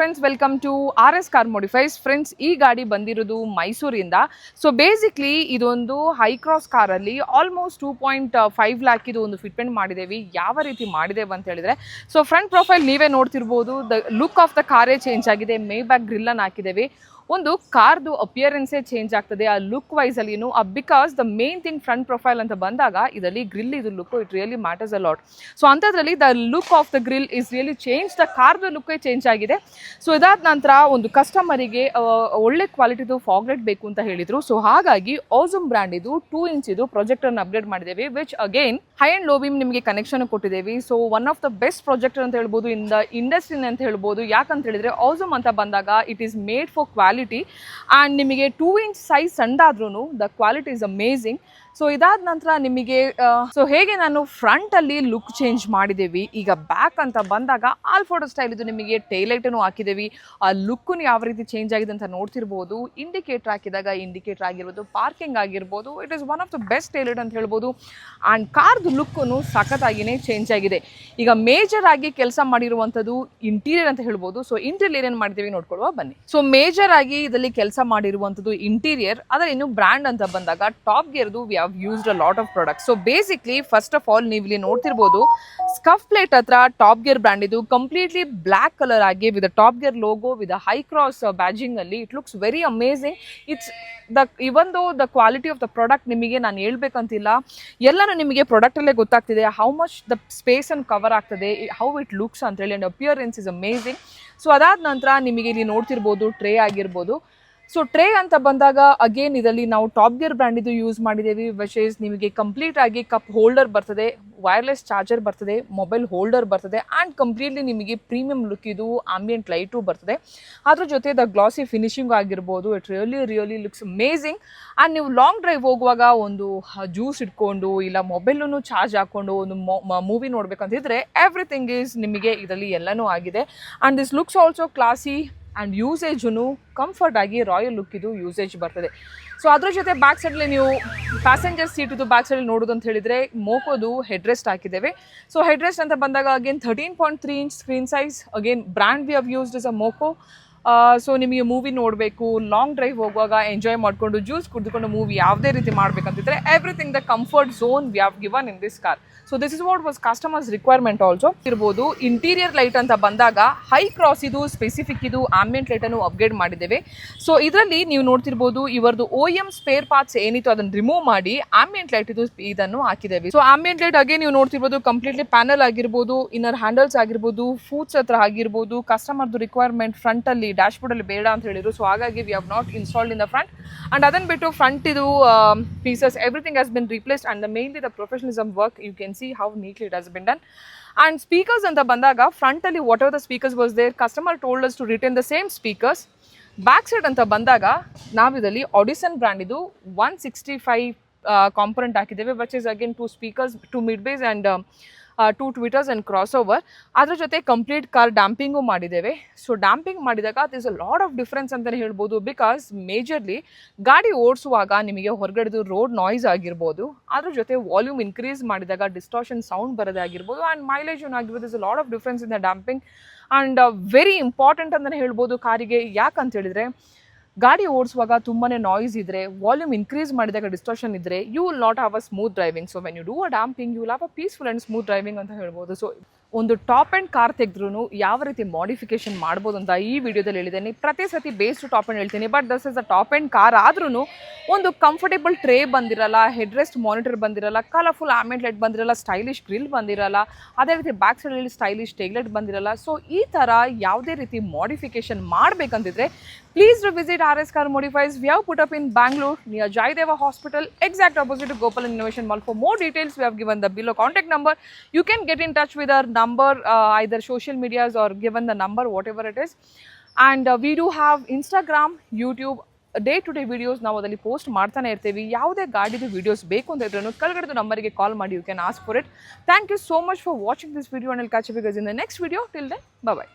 Friends, welcome to RS car modifies. Friends, ಈ ಗಾಡಿ ಬಂದಿರೋದು ಮೈಸೂರಿಂದ. ಸೊ ಬೇಸಿಕ್ಲಿ ಇದೊಂದು ಹೈ ಕ್ರಾಸ್ ಕಾರಲ್ಲಿ ಆಲ್ಮೋಸ್ಟ್ 2.5 ಲ್ಯಾಕ್ ಇದು ಒಂದು ಫಿಟ್ಮೆಂಟ್ ಮಾಡಿದ್ದೇವೆ. ಯಾವ ರೀತಿ ಮಾಡಿದ್ದೇವೆ ಅಂತ ಹೇಳಿದ್ರೆ, ಸೊ ಫ್ರಂಟ್ ಪ್ರೊಫೈಲ್ ನೀವೇ ನೋಡ್ತಿರ್ಬೋದು. ದ ಲುಕ್ ಆಫ್ ದ ಕಾರೇ ಚೇಂಜ್ ಆಗಿದೆ. ಮೇ ಬ್ಯಾಕ್ ಗ್ರಿಲ್ ಅನ್ನು ಹಾಕಿದ್ದೇವೆ. ಒಂದು ಕಾರ್ದು ಅಪಿಯರೆನ್ಸೇ ಚೇಂಜ್ ಆಗ್ತದೆ ಆ ಲುಕ್ ವೈಸ್ ಅಲ್ಲಿ. Because the main thing front profile ಅಂತ ಬಂದಾಗ ಇದರಲ್ಲಿ ಗ್ರಿಲ್ ಇದು look it really matters a lot. So ಅಂಥದ್ರಲ್ಲಿ the look of the grill is really change. The ಕಾರ್ದು ಲುಕ್ಕೇ ಚೇಂಜ್ ಆಗಿದೆ. ಸೊ ಇದಾದ ನಂತರ ಒಂದು ಕಸ್ಟಮರಿಗೆ ಒಳ್ಳೆ ಕ್ವಾಲಿಟಿದು ಫಾಗ್ಲೈಟ್ ಬೇಕು ಅಂತ ಹೇಳಿದ್ರು. ಸೊ ಹಾಗಾಗಿ ಓಝಮ್ ಬ್ರ್ಯಾಂಡ್ ಇದು 2 ಇಂಚ್ ಇದು ಪ್ರೊಜೆಕ್ಟರ್ನ ಅಪ್ಗ್ರೇಡ್ ಮಾಡಿದ್ದೇವೆ. Which again high and low beam ನಿಮಗೆ ಕನೆಕ್ಷನ್ ಕೊಟ್ಟಿದ್ದೇವೆ. So one of the best projector ಅಂತ ಹೇಳ್ಬೋದು ಇನ್ ದ ಇಂಡಸ್ಟ್ರಿ ಅಂತ ಹೇಳ್ಬೋದು. ಯಾಕಂತ ಹೇಳಿದ್ರೆ ಓಝಮ್ ಅಂತ ಬಂದಾಗ it is made for quality and ನಿಮಗೆ 2 ಇಂಚ್ ಸೈಜ್ ಸಣ್ಣದಾದ್ರೂ the quality is amazing. So ಇದಾದ ನಂತರ ನಿಮಗೆ ಸೊ ಹೇಗೆ ನಾನು ಫ್ರಂಟ್ ಅಲ್ಲಿ ಲುಕ್ ಚೇಂಜ್ ಮಾಡಿದ್ದೇವೆ. ಈಗ ಬ್ಯಾಕ್ ಅಂತ ಬಂದಾಗ ಆಲ್ಫೋರ್ಡ್ ಸ್ಟೈಲ್ ಇದು ನಿಮಗೆ ಟೈಲೈಟನ್ನು ಹಾಕಿದ್ದೇವೆ. ಆ ಲುಕ್ಕು ಯಾವ ರೀತಿ ಚೇಂಜ್ ಆಗಿದೆ ಅಂತ ನೋಡ್ತಿರ್ಬೋದು. ಇಂಡಿಕೇಟರ್ ಹಾಕಿದಾಗ ಇಂಡಿಕೇಟರ್ ಆಗಿರ್ಬೋದು, ಪಾರ್ಕಿಂಗ್ ಆಗಿರ್ಬೋದು, it is one of the best tail light ಅಂತ ಹೇಳ್ಬೋದು. ಆ್ಯಂಡ್ ಕಾರ್ದು ಲುಕ್ಕನ್ನು ಸಖತ್ತಾಗಿಯೇ ಚೇಂಜ್ ಆಗಿದೆ. ಈಗ ಮೇಜರ್ ಆಗಿ ಕೆಲಸ ಮಾಡಿರುವಂಥದ್ದು ಇಂಟೀರಿಯರ್ ಅಂತ ಹೇಳ್ಬೋದು. ಸೊ ಇಂಟೀರಿಯರ್ ಏನು ಮಾಡಿದ್ದೇವೆ ನೋಡ್ಕೊಳ್ಳುವ ಬನ್ನಿ. ಸೊ ಮೇಜರ್ ಆಗಿ ಇದರಲ್ಲಿ ಕೆಲಸ ಮಾಡಿರುವಂಥದ್ದು ಇಂಟೀರಿಯರ್. ಆದರೆ ಇನ್ನು ಬ್ರ್ಯಾಂಡ್ ಅಂತ ಬಂದಾಗ ಟಾಪ್ ಗೇರ್ದು we have used a lot of products. So basically first of all ನೀವು ಇಲ್ಲಿ ನೋಡ್ತಿರ್ಬೋದು ಸ್ಕಫ್ ಪ್ಲೇಟ್ ಹತ್ರ ಟಾಪ್ ಗೇರ್ ಬ್ರ್ಯಾಂಡ್ ಇದು ಕಂಪ್ಲೀಟ್ಲಿ ಬ್ಲ್ಯಾಕ್ ಕಲರ್ ಆಗಿ with top gear logo with Hycross badging ಅಲ್ಲಿ it looks very amazing. It's even though the quality of the product ನಿಮಗೆ ನಾನು ಹೇಳ್ಬೇಕಂತಿಲ್ಲ, ಎಲ್ಲನೂ ನಿಮಗೆ ಪ್ರಾಡಕ್ಟಲ್ಲೇ ಗೊತ್ತಾಗ್ತಿದೆ ಹೌ ಮಚ್ ದ ಸ್ಪೇಸ್ ಅನ್ನು ಕವರ್ ಆಗ್ತದೆ, ಹೌ ಇಟ್ ಲುಕ್ಸ್ ಅಂತ ಹೇಳಿ. And appearance is amazing. So ಅದಾದ ನಂತರ ನಿಮಗೆ ಇಲ್ಲಿ ನೋಡ್ತಿರ್ಬೋದು ಟ್ರೇ ಆಗಿರ್ಬೋದು. ಸೊ ಟ್ರೇ ಅಂತ ಬಂದಾಗ ಅಗೇನ್ ಇದರಲ್ಲಿ ನಾವು ಟಾಪ್ ಗೇರ್ ಬ್ರ್ಯಾಂಡ್ ಇದು ಯೂಸ್ ಮಾಡಿದ್ದೇವೆ. ವಿಚ್ ಈಸ್ ನಿಮಗೆ ಕಂಪ್ಲೀಟ್ ಆಗಿ ಕಪ್ ಹೋಲ್ಡರ್ ಬರ್ತದೆ, ವೈರ್ಲೆಸ್ ಚಾರ್ಜರ್ ಬರ್ತದೆ, ಮೊಬೈಲ್ ಹೋಲ್ಡರ್ ಬರ್ತದೆ ಆ್ಯಂಡ್ ಕಂಪ್ಲೀಟ್ಲಿ ನಿಮಗೆ ಪ್ರೀಮಿಯಂ ಲುಕ್ ಇದು ಆಂಬಿಯಂಟ್ ಲೈಟು ಬರ್ತದೆ. ಅದ್ರ ಜೊತೆ ದ ಗ್ಲಾಸಿ ಫಿನಿಶಿಂಗ್ ಆಗಿರ್ಬೋದು. It really looks amazing. And ನೀವು ಲಾಂಗ್ ಡ್ರೈವ್ ಹೋಗುವಾಗ ಒಂದು ಜ್ಯೂಸ್ ಇಟ್ಕೊಂಡು ಇಲ್ಲ ಮೊಬೈಲನ್ನು ಚಾರ್ಜ್ ಹಾಕ್ಕೊಂಡು ಒಂದು ಮೂವಿ ನೋಡ್ಬೇಕಂತಿದ್ರೆ ಎವ್ರಿಥಿಂಗ್ ಈಸ್ ನಿಮಗೆ ಇದರಲ್ಲಿ ಎಲ್ಲನೂ ಆಗಿದೆ. And this looks also classy and ಯೂಸೇಜನ್ನು ಕಂಫರ್ಟ್ ಆಗಿ ರಾಯಲ್ ಲುಕ್ ಇದು ಯೂಸೇಜ್ ಬರ್ತದೆ. ಸೊ ಅದ್ರ ಜೊತೆ ಬ್ಯಾಕ್ ಸೈಡಲ್ಲಿ ನೀವು ಪ್ಯಾಸೆಂಜರ್ ಸೀಟ್ ಇದು ಬ್ಯಾಕ್ ಸೈಡಲ್ಲಿ ನೋಡೋದು ಅಂತ ಹೇಳಿದರೆ ಮೋಕೋದು ಹೆಡ್ ರೆಸ್ಟ್ ಹಾಕಿದ್ದೇವೆ. ಸೊ ಹೆಡ್ ರೆಸ್ಟ್ ಅಂತ ಬಂದಾಗ again 13.3 inch screen size. Again brand we have used is a Moko. So ನಿಮಗೆ ಮೂವಿ ನೋಡಬೇಕು, ಲಾಂಗ್ ಡ್ರೈವ್ ಹೋಗುವಾಗ ಎಂಜಾಯ್ ಮಾಡಿಕೊಂಡು ಜ್ಯೂಸ್ ಕುಡಿದುಕೊಂಡು ಮೂವಿ ಯಾವುದೇ ರೀತಿ ಮಾಡಬೇಕಂತಿದ್ರೆ everything the comfort zone we have given in this car. So this is what was customers requirement also ಇರ್ಬೋದು. Interior light ಅಂತ ಬಂದಾಗ ಹೈ ಕ್ರಾಸ್ ಇದು ಸ್ಪೆಸಿಫಿಕ್ ಇದು ಆಂಬಿಯಂಟ್ ಲೈಟನ್ನು ಅಪ್ಗ್ರೇಡ್ ಮಾಡಿದ್ದೇವೆ. ಸೊ ಇದರಲ್ಲಿ ನೀವು ನೋಡ್ತಿರ್ಬೋದು ಇವರದು OEM ಸ್ಪೇರ್ ಪಾರ್ಟ್ಸ್ ಏನಿತ್ತು ಅದನ್ನು ರಿಮೂವ್ ಮಾಡಿ ಆಂಬಿಯಂಟ್ ಲೈಟ್ ಇದು ಇದನ್ನು ಹಾಕಿದ್ದೇವೆ. ಸೊ ಆಂಬಿಯಂಟ್ ಲೈಟ್ ಅಗೇನ್ ನೀವು ನೋಡ್ತಿರ್ಬೋದು ಕಂಪ್ಲೀಟ್ಲಿ ಪ್ಯಾನಲ್ ಆಗಿರ್ಬೋದು, ಇನ್ನರ್ ಹ್ಯಾಂಡಲ್ಸ್ ಆಗಿರ್ಬೋದು, ಫೂಟ್ಸ್ ಹತ್ರ ಆಗಿರ್ಬೋದು. ಕಸ್ಟಮರ್ದು ರಿಕ್ವೈರ್ಮೆಂಟ್ ಫ್ರಂಟ್ ಅಲ್ಲಿ ಡ್ಯಾಶ್ ಬೋರ್ಡ್ ಅಲ್ಲಿ ಬೇಡ ಅಂತ ಹೇಳಿದ್ರು. ಸೊ ಹಾಗಾಗಿ we have not installed in the front. And ಅದನ್ನು ಬಿಟ್ಟು ಫ್ರಂಟ್ ಇದು pieces everything has been replaced and the mainly the professionalism work you can see how neatly it has been done. And speakers anta bandaga front alli whatever the speakers was there customer told us to retain the same speakers. Back side anta bandaga ನಾವು ಇದರಲ್ಲಿ Audison brand ಇದು 165 component ಹಾಕಿದ್ದೇವೆ. which is again 2 speakers, 2 mid bass and two tweeters and crossover. ಅದ್ರ ಜೊತೆ complete car damping ಮಾಡಿದ್ದೇವೆ. So damping ಮಾಡಿದಾಗ this a lot of difference ಅಂತಲೇ ಹೇಳ್ಬೋದು. ಬಿಕಾಸ್ ಮೇಜರ್ಲಿ ಗಾಡಿ ಓಡಿಸುವಾಗ ನಿಮಗೆ ಹೊರಗಡೆದು ರೋಡ್ ನಾಯ್ಸ್ ಆಗಿರ್ಬೋದು, ಅದ್ರ ಜೊತೆ ವಾಲ್ಯೂಮ್ ಇನ್ಕ್ರೀಸ್ ಮಾಡಿದಾಗ ಡಿಸ್ಟಾರ್ಷನ್ ಸೌಂಡ್ ಬರೋದೇ ಆಗಿರ್ಬೋದು, ಆ್ಯಂಡ್ ಮೈಲೇಜ್ ಆಗಿರ್ಬೋದು. This a lot of difference in the damping and very important ಅಂತಲೇ ಹೇಳ್ಬೋದು ಕಾರಿಗೆ. ಯಾಕಂತ ಹೇಳಿದರೆ ಗಾಡಿ ಓಡಿಸುವಾಗ ತುಂಬಾ ನಾಯ್ಸ್ ಇದ್ದರೆ, ವಾಲ್ಯೂಮ್ ಇನ್ಕ್ರೀಸ್ ಮಾಡಿದಾಗ ಡಿಸ್ಟಾರ್ಷನ್ ಇದ್ದರೆ, you will not have a smooth driving. So when you do a damping you will have a peaceful and smooth driving ಅಂತ ಹೇಳ್ಬೋದು. ಸೊ ಒಂದು ಟಾಪ್ ಆ್ಯಂಡ್ ಕಾರ್ ತೆಗೆದ್ರೂ ಯಾವ ರೀತಿ ಮಾಡಿಫಿಕೇಶನ್ ಮಾಡ್ಬೋದು ಅಂತ ಈ ವಿಡಿಯೋದಲ್ಲಿ ಹೇಳಿದ್ದೀನಿ. ಪ್ರತಿ ಸತಿ ಬೇಸ್ ಟು ಟಾಪ್ ಆ್ಯಂಡ್ ಹೇಳ್ತೀನಿ, but this is a top end car ಆದ್ರೂ ಒಂದು ಕಂಫರ್ಟೇಬಲ್ ಟ್ರೇ ಬಂದಿರಲ್ಲ, ಹೆಡ್ ರೆಸ್ಟ್ ಮಾನಿಟರ್ ಬಂದಿರಲ್ಲ, ಕಲರ್ಫುಲ್ ಆಮೆಂಟ್ ಲೈಟ್ ಬಂದಿರಲ್ಲ, ಸ್ಟೈಲಿಶ್ ಗ್ರಿಲ್ ಬಂದಿರಲ್ಲ, ಅದೇ ರೀತಿ ಬ್ಯಾಕ್ ಸೈಡಲ್ಲಿ ಸ್ಟೈಲಿಶ್ ಟೇಗ್ಲೈಟ್ ಬಂದಿರಲ್ಲ. ಸೊ ಈ ಥರ ಯಾವುದೇ ರೀತಿ modification ಮಾಡಬೇಕಂತಿದ್ರೆ please revisit RS Car Modifies. We have put up in Bangalore near Jaideva Hospital, exact opposite to Gopal Innovation Mall. For more details, we have given the below contact number. You can get in touch with our number, either social medias or given the number, whatever it is. And we do have Instagram, YouTube, day to day videos ನಾವು ಅದರಲ್ಲಿ post ಮಾಡ್ತಾನೆ ಇರ್ತೀವಿ. ಯಾವುದೇ ಗಾಡಿದು videos ಬೇಕು ಅಂತ ಇದ್ರೂ ಕೆಳಗಡೆದು ನಂಬರಿಗೆ ಕಾಲ್ ಮಾಡಿ, you can ask for it. Thank you so much for watching this video and will catch you guys in the next video. Till then bye by.